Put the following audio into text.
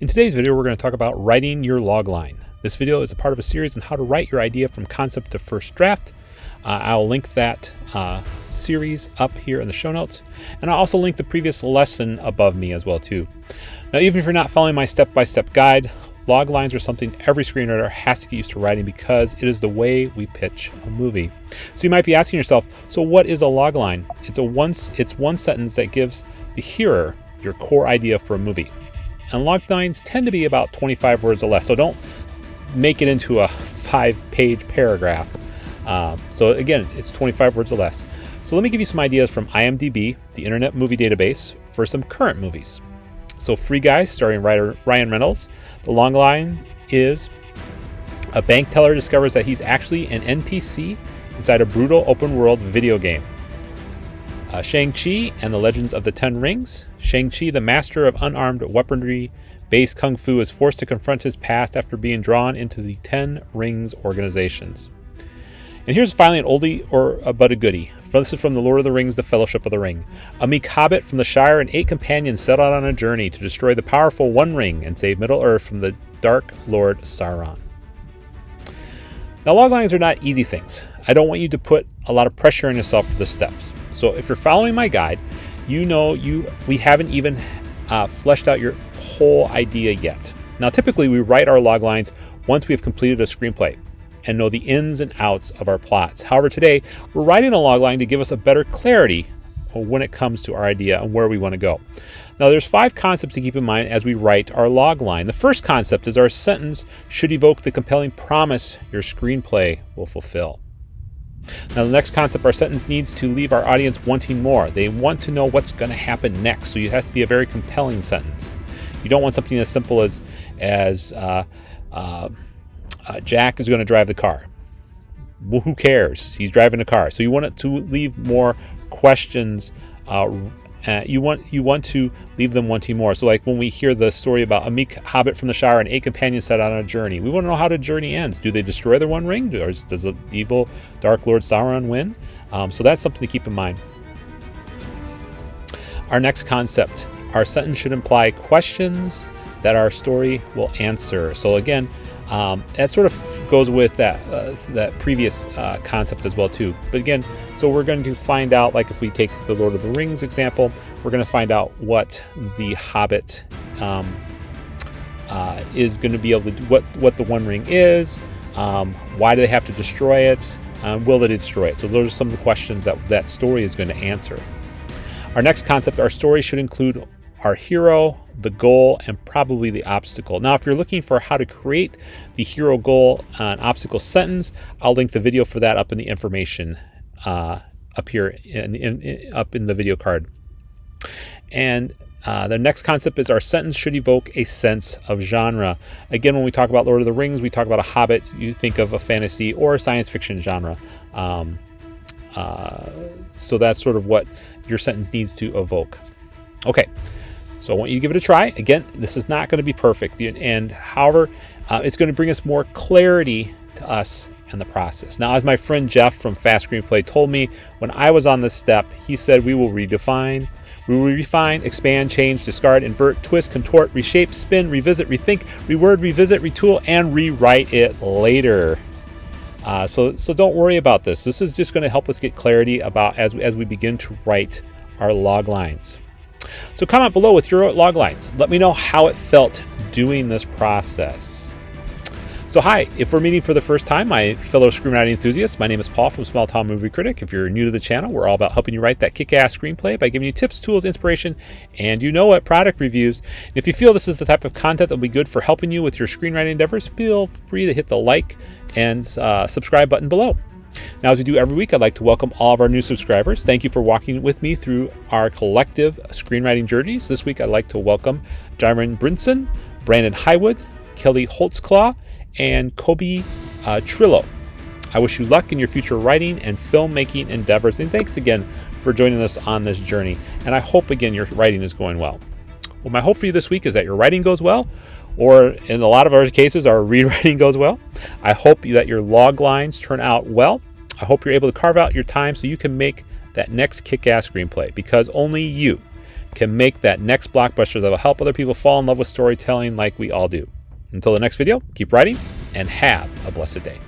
In today's video, we're going to talk about writing your logline. This video is a part of a series on how to write your idea from concept to first draft. I'll link that series up here in the show notes, and I'll also link the previous lesson above me as well too. Now, even if you're not following my step-by-step guide, loglines are something every screenwriter has to get used to writing because it is the way we pitch a movie. So you might be asking yourself, so what is a logline? It's one sentence that gives the hearer your core idea for a movie. And loglines tend to be about 25 words or less, so don't make it into a 5-page paragraph. So again, it's 25 words or less. So let me give you some ideas from IMDb, the Internet Movie Database, for some current movies. So Free Guy, starring Ryan Reynolds. The logline is a bank teller discovers that he's actually an NPC inside a brutal open-world video game. Shang-Chi and the Legends of the Ten Rings. Shang-Chi, the master of unarmed weaponry-based kung fu, is forced to confront his past after being drawn into the Ten Rings organizations. And here's finally an oldie but a goodie. This is from The Lord of the Rings, The Fellowship of the Ring. A meek hobbit from the Shire and 8 companions set out on a journey to destroy the powerful One Ring and save Middle-earth from the Dark Lord Sauron. Now, loglines are not easy things. I don't want you to put a lot of pressure on yourself for the steps. So if you're following my guide, you know we haven't even fleshed out your whole idea yet. Now, typically we write our loglines once we have completed a screenplay and know the ins and outs of our plots. However, today we're writing a logline to give us a better clarity when it comes to our idea and where we want to go. Now, there's 5 concepts to keep in mind as we write our logline. The first concept is our sentence should evoke the compelling promise your screenplay will fulfill. Now, the next concept, our sentence needs to leave our audience wanting more. They want to know what's going to happen next, so it has to be a very compelling sentence. You don't want something as simple as Jack is going to drive the car. Well, who cares? He's driving a car. So you want it to leave more questions. You want to leave them wanting more. So like when we hear the story about a meek hobbit from the Shire and 8 companions set out on a journey, we want to know how the journey ends. Do they destroy the One Ring? Or does the evil Dark Lord Sauron win? So that's something to keep in mind. Our next concept, our sentence should imply questions that our story will answer. So again, that sort of goes with that previous concept as well too. But again, so we're going to find out, like if we take the Lord of the Rings example, we're going to find out what the Hobbit is going to be able to do, what the One Ring is, why do they have to destroy it, will they destroy it? So those are some of the questions that story is going to answer. Our next concept, our story should include our hero, the goal, and probably the obstacle. Now, if you're looking for how to create the hero, goal, and obstacle sentence, I'll link the video for that up in the information up here up in the video card. And the next concept is our sentence should evoke a sense of genre. Again, when we talk about Lord of the Rings, we talk about a Hobbit, you think of a fantasy or a science fiction genre. So that's sort of what your sentence needs to evoke. Okay. So I want you to give it a try. Again, this is not going to be perfect, and however, it's going to bring us more clarity to us and the process. Now, as my friend Jeff from Fast Screenplay told me when I was on this step, he said we will refine, expand, change, discard, invert, twist, contort, reshape, spin, revisit, rethink, reword, revisit, retool, and rewrite it later. So don't worry about this. This is just going to help us get clarity about as we begin to write our loglines. So comment below with your loglines. Let me know how it felt doing this process. So hi, if we're meeting for the first time, my fellow screenwriting enthusiasts, my name is Paul from Small Town Movie Critic. If you're new to the channel, we're all about helping you write that kick-ass screenplay by giving you tips, tools, inspiration, and product reviews. And if you feel this is the type of content that will be good for helping you with your screenwriting endeavors, feel free to hit the like and subscribe button below. Now, as we do every week, I'd like to welcome all of our new subscribers. Thank you for walking with me through our collective screenwriting journeys. This week, I'd like to welcome Jaron Brinson, Brandon Highwood, Kelly Holtzclaw, and Kobe Trillo. I wish you luck in your future writing and filmmaking endeavors. And thanks again for joining us on this journey. And I hope, again, your writing is going well. Well, my hope for you this week is that your writing goes well, or in a lot of our cases, our rewriting goes well. I hope that your loglines turn out well. I hope you're able to carve out your time so you can make that next kick-ass screenplay, because only you can make that next blockbuster that will help other people fall in love with storytelling like we all do. Until the next video, keep writing and have a blessed day.